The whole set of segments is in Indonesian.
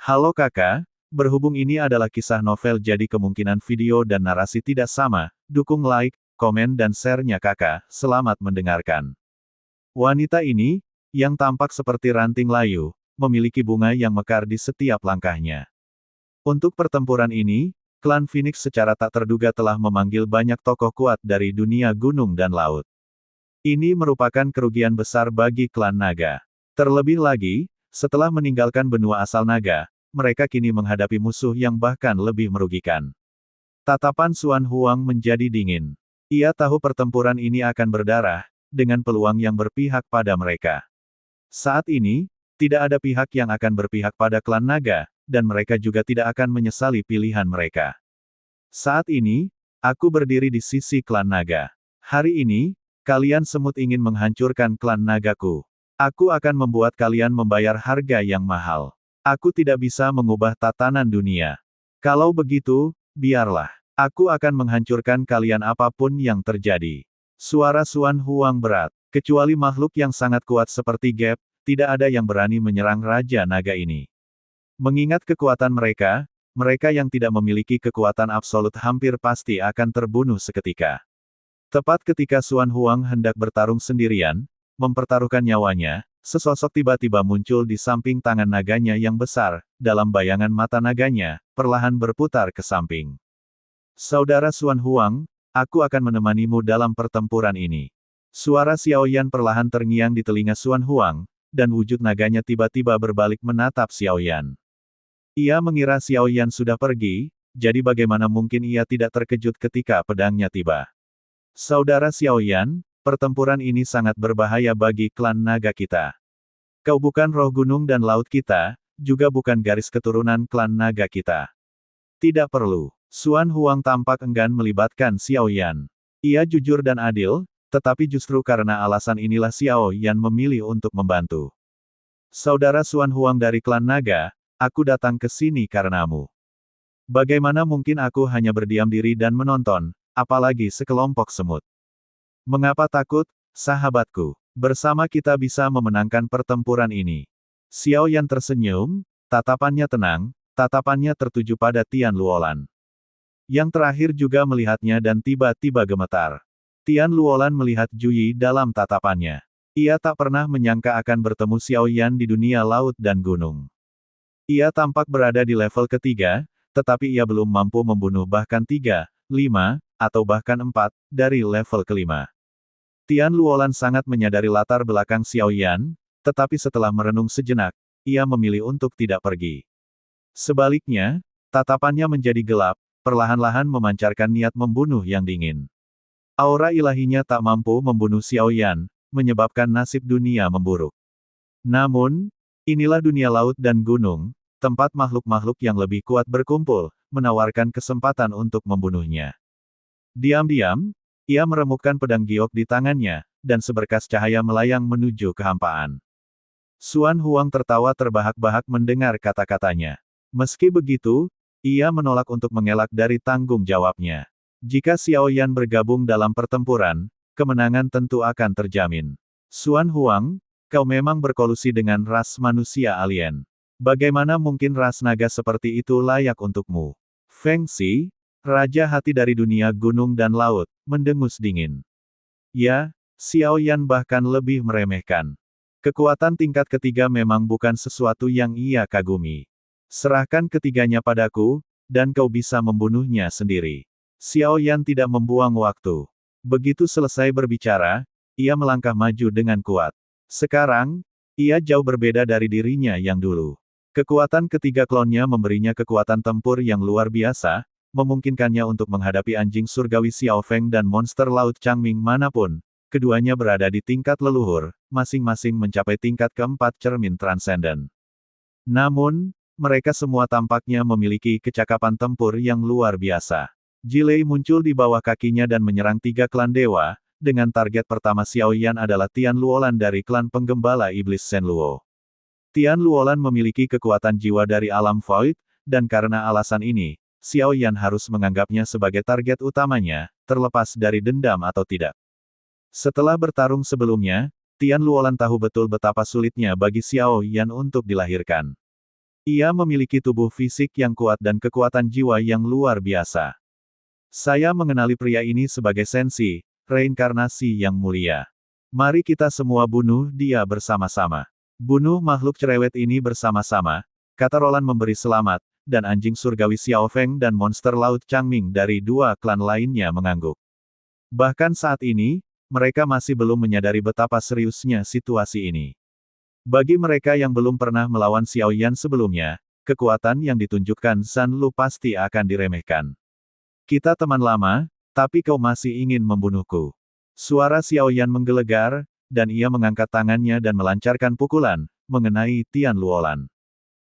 Halo kakak, berhubung ini adalah kisah novel jadi kemungkinan video dan narasi tidak sama, dukung like, komen dan share-nya kakak, selamat mendengarkan. Wanita ini, yang tampak seperti ranting layu, memiliki bunga yang mekar di setiap langkahnya. Untuk pertempuran ini, klan Phoenix secara tak terduga telah memanggil banyak tokoh kuat dari dunia gunung dan laut. Ini merupakan kerugian besar bagi klan naga. Terlebih lagi, setelah meninggalkan benua asal naga, mereka kini menghadapi musuh yang bahkan lebih merugikan. Tatapan Xuan Huang menjadi dingin. Ia tahu pertempuran ini akan berdarah, dengan peluang yang berpihak pada mereka. Saat ini, tidak ada pihak yang akan berpihak pada klan naga, dan mereka juga tidak akan menyesali pilihan mereka. Saat ini, aku berdiri di sisi klan naga. Hari ini, kalian semut ingin menghancurkan klan nagaku. Aku akan membuat kalian membayar harga yang mahal. Aku tidak bisa mengubah tatanan dunia. Kalau begitu, biarlah. Aku akan menghancurkan kalian apapun yang terjadi. Suara Xuan Huang berat. Kecuali makhluk yang sangat kuat seperti Gap, tidak ada yang berani menyerang Raja Naga ini. Mengingat kekuatan mereka, mereka yang tidak memiliki kekuatan absolut hampir pasti akan terbunuh seketika. Tepat ketika Xuan Huang hendak bertarung sendirian, mempertaruhkan nyawanya, sesosok tiba-tiba muncul di samping tangan naganya yang besar, dalam bayangan mata naganya, perlahan berputar ke samping. Saudara Xuan Huang, aku akan menemanimu dalam pertempuran ini. Suara Xiaoyan perlahan terngiang di telinga Xuan Huang, dan wujud naganya tiba-tiba berbalik menatap Xiaoyan. Ia mengira Xiaoyan sudah pergi, jadi bagaimana mungkin ia tidak terkejut ketika pedangnya tiba. Saudara Xiaoyan, pertempuran ini sangat berbahaya bagi klan naga kita. Kau bukan roh gunung dan laut kita, juga bukan garis keturunan klan naga kita. Tidak perlu. Xuan Huang tampak enggan melibatkan Xiaoyan. Ia jujur dan adil, tetapi justru karena alasan inilah Xiaoyan memilih untuk membantu. Saudara Xuan Huang dari klan naga, aku datang ke sini karenamu. Bagaimana mungkin aku hanya berdiam diri dan menonton, apalagi sekelompok semut. Mengapa takut, sahabatku? Bersama kita bisa memenangkan pertempuran ini. Xiaoyan tersenyum, tatapannya tenang, tatapannya tertuju pada Tian Luolan. Yang terakhir juga melihatnya dan tiba-tiba gemetar. Tian Luolan melihat Juyi dalam tatapannya. Ia tak pernah menyangka akan bertemu Xiaoyan di dunia laut dan gunung. Ia tampak berada di level ketiga, tetapi ia belum mampu membunuh bahkan 3, 5, atau bahkan 4, dari level kelima. Tian Luolan sangat menyadari latar belakang Xiaoyan, tetapi setelah merenung sejenak, ia memilih untuk tidak pergi. Sebaliknya, tatapannya menjadi gelap, perlahan-lahan memancarkan niat membunuh yang dingin. Aura ilahinya tak mampu membunuh Xiaoyan, menyebabkan nasib dunia memburuk. Namun, inilah dunia laut dan gunung, tempat makhluk-makhluk yang lebih kuat berkumpul, menawarkan kesempatan untuk membunuhnya. Diam-diam, ia meremukkan pedang giok di tangannya, dan seberkas cahaya melayang menuju kehampaan. Xuan Huang tertawa terbahak-bahak mendengar kata-katanya. Meski begitu, ia menolak untuk mengelak dari tanggung jawabnya. Jika Xiaoyan bergabung dalam pertempuran, kemenangan tentu akan terjamin. Xuan Huang, kau memang berkolusi dengan ras manusia alien. Bagaimana mungkin ras naga seperti itu layak untukmu? Feng Xi, Raja Hati dari dunia gunung dan laut, mendengus dingin. Ya, Xiaoyan bahkan lebih meremehkan. Kekuatan tingkat ketiga memang bukan sesuatu yang ia kagumi. Serahkan ketiganya padaku, dan kau bisa membunuhnya sendiri. Xiaoyan tidak membuang waktu. Begitu selesai berbicara, ia melangkah maju dengan kuat. Sekarang, ia jauh berbeda dari dirinya yang dulu. Kekuatan ketiga klonnya memberinya kekuatan tempur yang luar biasa, memungkinkannya untuk menghadapi anjing surgawi Xiao Feng dan monster laut Changming manapun. Keduanya berada di tingkat leluhur, masing-masing mencapai tingkat keempat cermin transenden. Namun, mereka semua tampaknya memiliki kecakapan tempur yang luar biasa. Jilei muncul di bawah kakinya dan menyerang 3 klan dewa, dengan target pertama Xiaoyan adalah Tian Luolan dari klan penggembala iblis Shenluo. Tian Luolan memiliki kekuatan jiwa dari alam void, dan karena alasan ini, Xiaoyan harus menganggapnya sebagai target utamanya, terlepas dari dendam atau tidak. Setelah bertarung sebelumnya, Tian Luolan tahu betul betapa sulitnya bagi Xiaoyan untuk dilahirkan. Ia memiliki tubuh fisik yang kuat dan kekuatan jiwa yang luar biasa. Saya mengenali pria ini sebagai Sensi, reinkarnasi yang mulia. Mari kita semua bunuh dia bersama-sama. Bunuh makhluk cerewet ini bersama-sama, kata Roland memberi selamat, dan anjing surgawi Xiao Feng dan monster laut Changming dari dua klan lainnya mengangguk. Bahkan saat ini, mereka masih belum menyadari betapa seriusnya situasi ini. Bagi mereka yang belum pernah melawan Xiao Yan sebelumnya, kekuatan yang ditunjukkan Zhan Lu pasti akan diremehkan. Kita teman lama, tapi kau masih ingin membunuhku. Suara Xiao Yan menggelegar, dan ia mengangkat tangannya dan melancarkan pukulan, mengenai Tian Luolan.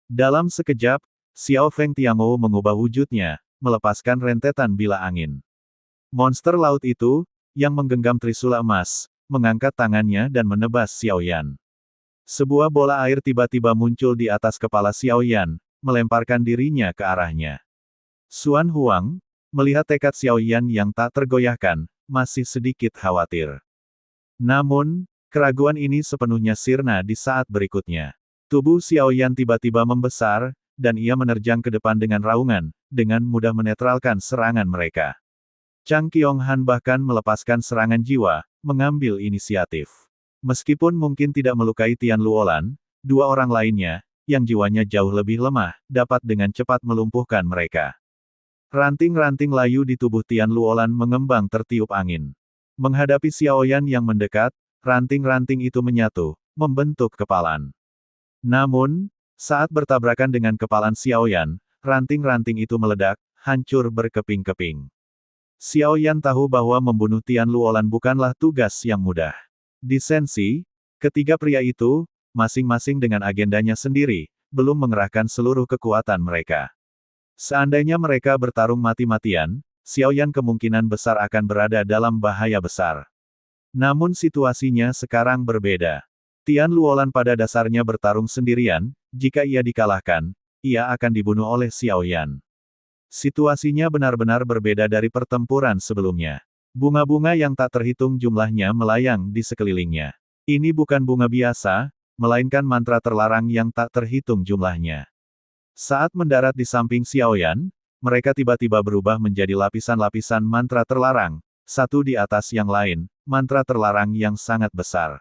Dalam sekejap, Xiao Feng Tiangou mengubah wujudnya, melepaskan rentetan bila angin. Monster laut itu, yang menggenggam trisula emas, mengangkat tangannya dan menebas Xiao Yan. Sebuah bola air tiba-tiba muncul di atas kepala Xiao Yan, melemparkan dirinya ke arahnya. Xuan Huang, melihat tekad Xiao Yan yang tak tergoyahkan, masih sedikit khawatir. Namun, keraguan ini sepenuhnya sirna di saat berikutnya. Tubuh Xiao Yan tiba-tiba membesar, dan ia menerjang ke depan dengan raungan, dengan mudah menetralkan serangan mereka. Chang Qionghan bahkan melepaskan serangan jiwa, mengambil inisiatif. Meskipun mungkin tidak melukai Tian Luolan, dua orang lainnya, yang jiwanya jauh lebih lemah, dapat dengan cepat melumpuhkan mereka. Ranting-ranting layu di tubuh Tian Luolan mengembang tertiup angin. Menghadapi Xiao Yan yang mendekat, ranting-ranting itu menyatu, membentuk kepalan. Namun, saat bertabrakan dengan kepalan Xiao Yan, ranting-ranting itu meledak, hancur berkeping-keping. Xiao Yan tahu bahwa membunuh Tian Luolan bukanlah tugas yang mudah. Di Sensi, ketiga pria itu, masing-masing dengan agendanya sendiri, belum mengerahkan seluruh kekuatan mereka. Seandainya mereka bertarung mati-matian, Xiao Yan kemungkinan besar akan berada dalam bahaya besar. Namun situasinya sekarang berbeda. Tian Luolan pada dasarnya bertarung sendirian, jika ia dikalahkan, ia akan dibunuh oleh Xiao Yan. Situasinya benar-benar berbeda dari pertempuran sebelumnya. Bunga-bunga yang tak terhitung jumlahnya melayang di sekelilingnya. Ini bukan bunga biasa, melainkan mantra terlarang yang tak terhitung jumlahnya. Saat mendarat di samping Xiao Yan, mereka tiba-tiba berubah menjadi lapisan-lapisan mantra terlarang, satu di atas yang lain, mantra terlarang yang sangat besar.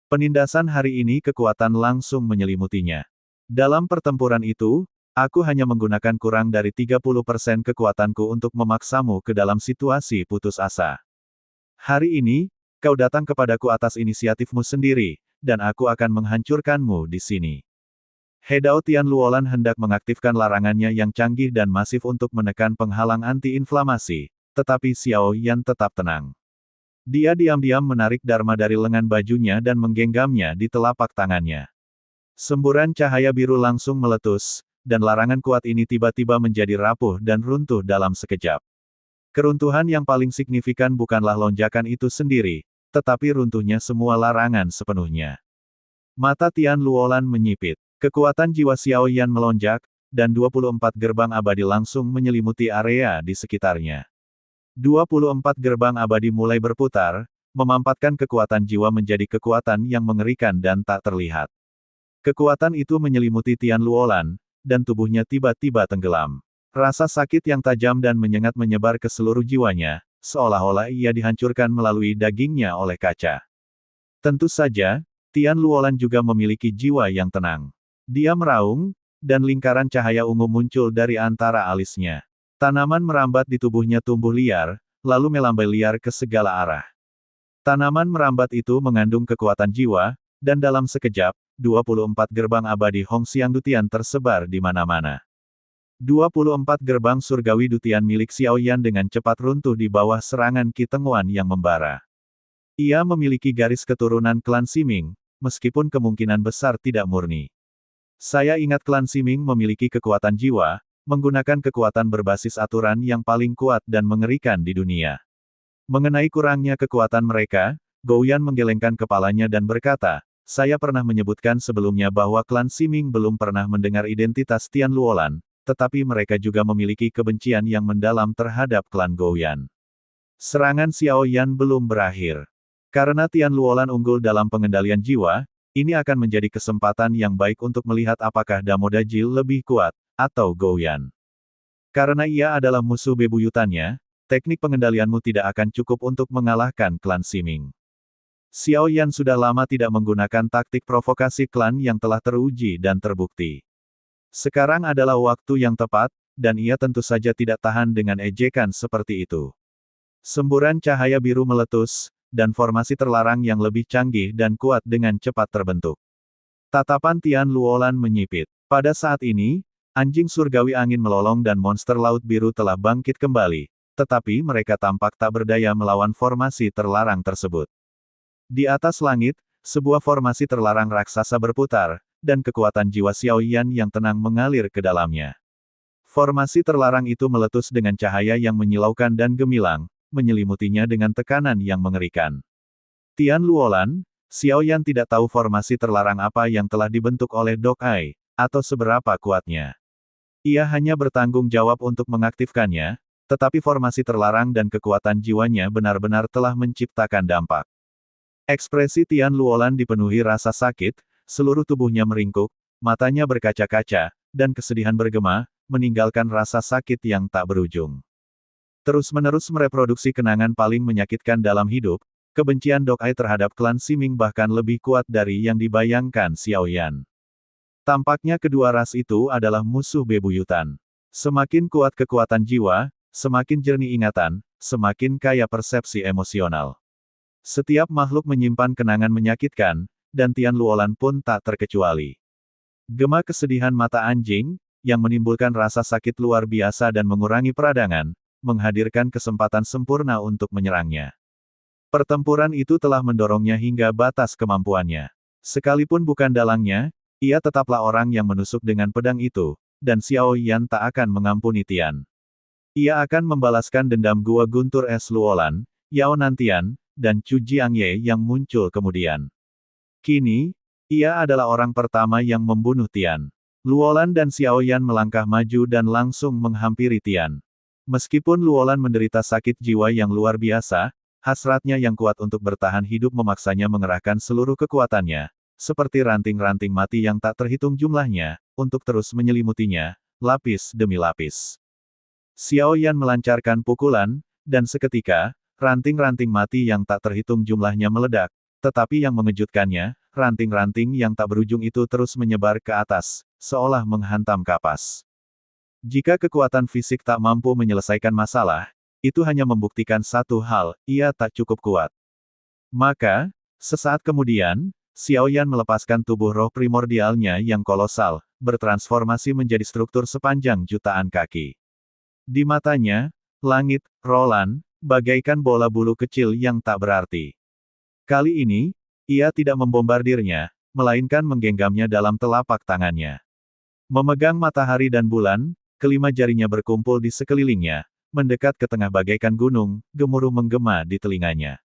Penindasan hari ini kekuatan langsung menyelimutinya. Dalam pertempuran itu, aku hanya menggunakan kurang dari 30% kekuatanku untuk memaksamu ke dalam situasi putus asa. Hari ini, kau datang kepadaku atas inisiatifmu sendiri, dan aku akan menghancurkanmu di sini. Hedao Tian Luolan hendak mengaktifkan larangannya yang canggih dan masif untuk menekan penghalang anti-inflamasi, tetapi Xiao Yan tetap tenang. Dia diam-diam menarik Dharma dari lengan bajunya dan menggenggamnya di telapak tangannya. Semburan cahaya biru langsung meletus, dan larangan kuat ini tiba-tiba menjadi rapuh dan runtuh dalam sekejap. Keruntuhan yang paling signifikan bukanlah lonjakan itu sendiri, tetapi runtuhnya semua larangan sepenuhnya. Mata Tian Luolan menyipit. Kekuatan jiwa Xiao Yan melonjak, dan 24 gerbang abadi langsung menyelimuti area di sekitarnya. 24 gerbang abadi mulai berputar, memampatkan kekuatan jiwa menjadi kekuatan yang mengerikan dan tak terlihat. Kekuatan itu menyelimuti Tian Luolan, dan tubuhnya tiba-tiba tenggelam. Rasa sakit yang tajam dan menyengat menyebar ke seluruh jiwanya, seolah-olah ia dihancurkan melalui dagingnya oleh kaca. Tentu saja, Tian Luolan juga memiliki jiwa yang tenang. Dia meraung, dan lingkaran cahaya ungu muncul dari antara alisnya. Tanaman merambat di tubuhnya tumbuh liar, lalu melambai liar ke segala arah. Tanaman merambat itu mengandung kekuatan jiwa, dan dalam sekejap, 24 gerbang abadi Hong Xiang Dutian tersebar di mana-mana. 24 gerbang surgawi Dutian milik Xiao Yan dengan cepat runtuh di bawah serangan Qi Tengwan yang membara. Ia memiliki garis keturunan klan Siming, meskipun kemungkinan besar tidak murni. Saya ingat klan Siming memiliki kekuatan jiwa, menggunakan kekuatan berbasis aturan yang paling kuat dan mengerikan di dunia. Mengenai kurangnya kekuatan mereka, Gouyan menggelengkan kepalanya dan berkata, saya pernah menyebutkan sebelumnya bahwa klan Siming belum pernah mendengar identitas Tian Luolan, tetapi mereka juga memiliki kebencian yang mendalam terhadap klan Gouyan. Serangan Xiao Yan belum berakhir. Karena Tian Luolan unggul dalam pengendalian jiwa, Ini akan menjadi kesempatan yang baik untuk melihat apakah Damodajil lebih kuat, atau Gouyan. Karena ia adalah musuh bebuyutannya, teknik pengendalianmu tidak akan cukup untuk mengalahkan klan Siming. Xiao Yan sudah lama tidak menggunakan taktik provokasi klan yang telah teruji dan terbukti. Sekarang adalah waktu yang tepat, dan ia tentu saja tidak tahan dengan ejekan seperti itu. Semburan cahaya biru meletus, dan formasi terlarang yang lebih canggih dan kuat dengan cepat terbentuk. Tatapan Tian Luolan menyipit. Pada saat ini, anjing surgawi angin melolong dan monster laut biru telah bangkit kembali, tetapi mereka tampak tak berdaya melawan formasi terlarang tersebut. Di atas langit, sebuah formasi terlarang raksasa berputar, dan kekuatan jiwa Xiao Yan yang tenang mengalir ke dalamnya. Formasi terlarang itu meletus dengan cahaya yang menyilaukan dan gemilang, menyelimutinya dengan tekanan yang mengerikan. Tian Luolan, Xiao Yan tidak tahu formasi terlarang apa yang telah dibentuk oleh Dok Ai, atau seberapa kuatnya. Ia hanya bertanggung jawab untuk mengaktifkannya, tetapi formasi terlarang dan kekuatan jiwanya benar-benar telah menciptakan dampak. Ekspresi Tian Luolan dipenuhi rasa sakit, seluruh tubuhnya meringkuk, matanya berkaca-kaca, dan kesedihan bergema, meninggalkan rasa sakit yang tak berujung. Terus-menerus mereproduksi kenangan paling menyakitkan dalam hidup, kebencian Dok Ai terhadap klan Siming bahkan lebih kuat dari yang dibayangkan Xiao Yan. Tampaknya kedua ras itu adalah musuh bebuyutan. Semakin kuat kekuatan jiwa, semakin jernih ingatan, semakin kaya persepsi emosional. Setiap makhluk menyimpan kenangan menyakitkan, dan Tian Luolan pun tak terkecuali. Gema kesedihan mata anjing, yang menimbulkan rasa sakit luar biasa dan mengurangi peradangan, menghadirkan kesempatan sempurna untuk menyerangnya. Pertempuran itu telah mendorongnya hingga batas kemampuannya. Sekalipun bukan dalangnya, ia tetaplah orang yang menusuk dengan pedang itu, dan Xiao Yan tak akan mengampuni Tian. Ia akan membalaskan dendam Gua Guntur Es Luolan, Yao Nantian, dan Chu Jiangye yang muncul kemudian. Kini, ia adalah orang pertama yang membunuh Tian. Luolan dan Xiao Yan melangkah maju dan langsung menghampiri Tian. Meskipun Luolan menderita sakit jiwa yang luar biasa, hasratnya yang kuat untuk bertahan hidup memaksanya mengerahkan seluruh kekuatannya, seperti ranting-ranting mati yang tak terhitung jumlahnya, untuk terus menyelimutinya, lapis demi lapis. Xiao Yan melancarkan pukulan, dan seketika, ranting-ranting mati yang tak terhitung jumlahnya meledak, tetapi yang mengejutkannya, ranting-ranting yang tak berujung itu terus menyebar ke atas, seolah menghantam kapas. Jika kekuatan fisik tak mampu menyelesaikan masalah, itu hanya membuktikan satu hal, ia tak cukup kuat. Maka, sesaat kemudian, Xiao Yan melepaskan tubuh roh primordialnya yang kolosal, bertransformasi menjadi struktur sepanjang jutaan kaki. Di matanya, langit, Roland, bagaikan bola bulu kecil yang tak berarti. Kali ini, ia tidak membombardirnya, melainkan menggenggamnya dalam telapak tangannya. Memegang matahari dan bulan, kelima jarinya berkumpul di sekelilingnya, mendekat ke tengah bagaikan gunung, gemuruh menggema di telinganya.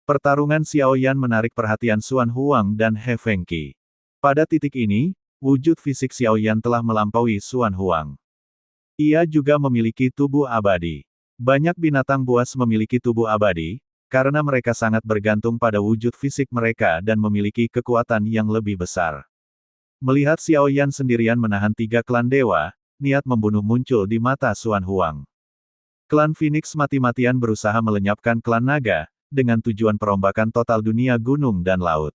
Pertarungan Xiao Yan menarik perhatian Xuan Huang dan He Fengqi. Pada titik ini, wujud fisik Xiao Yan telah melampaui Xuan Huang. Ia juga memiliki tubuh abadi. Banyak binatang buas memiliki tubuh abadi, karena mereka sangat bergantung pada wujud fisik mereka dan memiliki kekuatan yang lebih besar. Melihat Xiao Yan sendirian menahan 3 klan dewa, niat membunuh muncul di mata Xuan Huang. Klan Phoenix mati-matian berusaha melenyapkan klan naga, dengan tujuan perombakan total dunia gunung dan laut.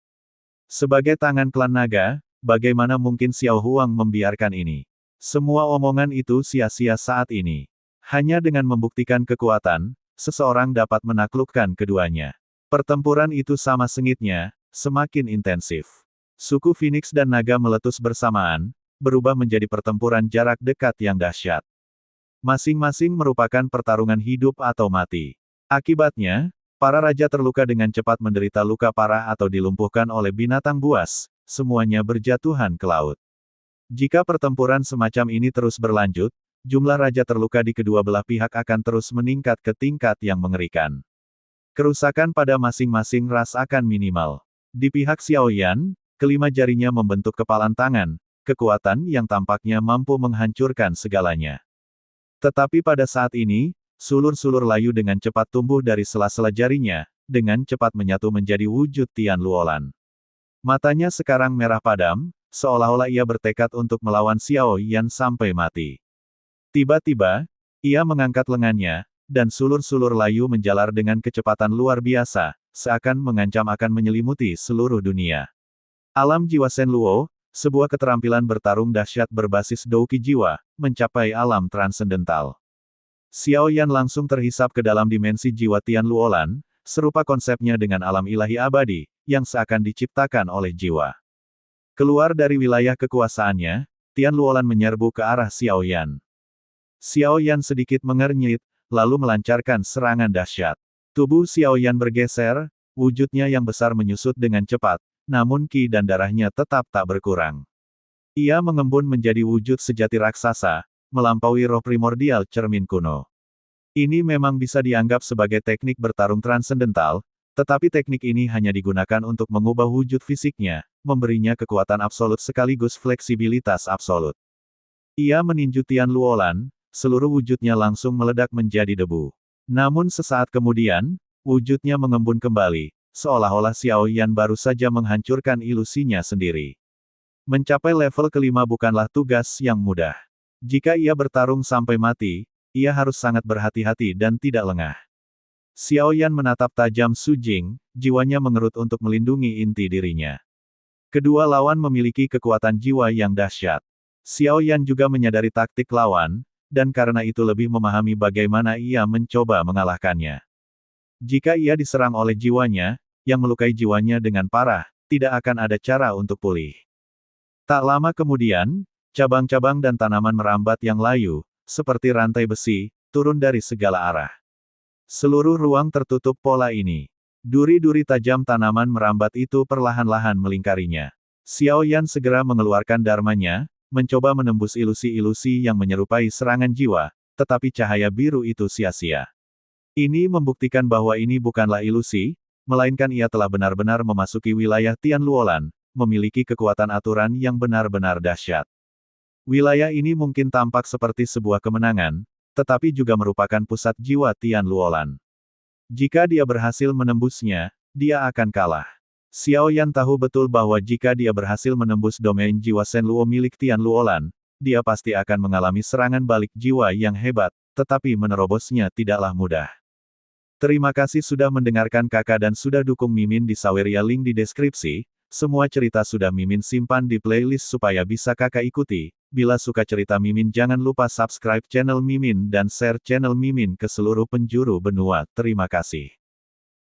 Sebagai tangan klan naga, bagaimana mungkin Xiao Huang membiarkan ini? Semua omongan itu sia-sia saat ini. Hanya dengan membuktikan kekuatan, seseorang dapat menaklukkan keduanya. Pertempuran itu sama sengitnya, semakin intensif. Suku Phoenix dan naga meletus bersamaan, berubah menjadi pertempuran jarak dekat yang dahsyat. Masing-masing merupakan pertarungan hidup atau mati. Akibatnya, para raja terluka dengan cepat menderita luka parah atau dilumpuhkan oleh binatang buas, semuanya berjatuhan ke laut. Jika pertempuran semacam ini terus berlanjut, jumlah raja terluka di kedua belah pihak akan terus meningkat ke tingkat yang mengerikan. Kerusakan pada masing-masing ras akan minimal. Di pihak Xiao Yan, kelima jarinya membentuk kepalan tangan, kekuatan yang tampaknya mampu menghancurkan segalanya. Tetapi pada saat ini, sulur-sulur layu dengan cepat tumbuh dari sela-sela jarinya, dengan cepat menyatu menjadi wujud Tian Luolan. Matanya sekarang merah padam, seolah-olah ia bertekad untuk melawan Xiao Yan sampai mati. Tiba-tiba, ia mengangkat lengannya, dan sulur-sulur layu menjalar dengan kecepatan luar biasa, seakan mengancam akan menyelimuti seluruh dunia. Alam jiwa Shen Luo, sebuah keterampilan bertarung dahsyat berbasis douki jiwa, mencapai alam transendental. Xiao Yan langsung terhisap ke dalam dimensi jiwa Tian Luolan, serupa konsepnya dengan alam ilahi abadi, yang seakan diciptakan oleh jiwa. Keluar dari wilayah kekuasaannya, Tian Luolan menyerbu ke arah Xiao Yan. Xiao Yan sedikit mengernyit, lalu melancarkan serangan dahsyat. Tubuh Xiao Yan bergeser, wujudnya yang besar menyusut dengan cepat, namun ki dan darahnya tetap tak berkurang. Ia mengembun menjadi wujud sejati raksasa, melampaui roh primordial cermin kuno. Ini memang bisa dianggap sebagai teknik bertarung transendental, tetapi teknik ini hanya digunakan untuk mengubah wujud fisiknya, memberinya kekuatan absolut sekaligus fleksibilitas absolut. Ia meninju Tian Luolan, seluruh wujudnya langsung meledak menjadi debu. Namun sesaat kemudian, wujudnya mengembun kembali, seolah-olah Xiao Yan baru saja menghancurkan ilusinya sendiri. Mencapai level kelima bukanlah tugas yang mudah. Jika ia bertarung sampai mati, ia harus sangat berhati-hati dan tidak lengah. Xiao Yan menatap tajam Su Jing, jiwanya mengerut untuk melindungi inti dirinya. Kedua lawan memiliki kekuatan jiwa yang dahsyat. Xiao Yan juga menyadari taktik lawan, dan karena itu lebih memahami bagaimana ia mencoba mengalahkannya. Jika ia diserang oleh jiwanya, yang melukai jiwanya dengan parah, tidak akan ada cara untuk pulih. Tak lama kemudian, cabang-cabang dan tanaman merambat yang layu, seperti rantai besi, turun dari segala arah. Seluruh ruang tertutup pola ini. Duri-duri tajam tanaman merambat itu perlahan-lahan melingkarinya. Xiao Yan segera mengeluarkan dharmanya, mencoba menembus ilusi-ilusi yang menyerupai serangan jiwa, tetapi cahaya biru itu sia-sia. Ini membuktikan bahwa ini bukanlah ilusi, melainkan ia telah benar-benar memasuki wilayah Tian Luolan, memiliki kekuatan aturan yang benar-benar dahsyat. Wilayah ini mungkin tampak seperti sebuah kemenangan, tetapi juga merupakan pusat jiwa Tian Luolan. Jika dia berhasil menembusnya, dia akan kalah. Xiao Yan tahu betul bahwa jika dia berhasil menembus domain jiwa Shen Luo milik Tian Luolan, dia pasti akan mengalami serangan balik jiwa yang hebat, tetapi menerobosnya tidaklah mudah. Terima kasih sudah mendengarkan kakak dan sudah dukung Mimin di Saweria, link di deskripsi. Semua cerita sudah Mimin simpan di playlist supaya bisa kakak ikuti. Bila suka cerita Mimin jangan lupa subscribe channel Mimin dan share channel Mimin ke seluruh penjuru benua. Terima kasih.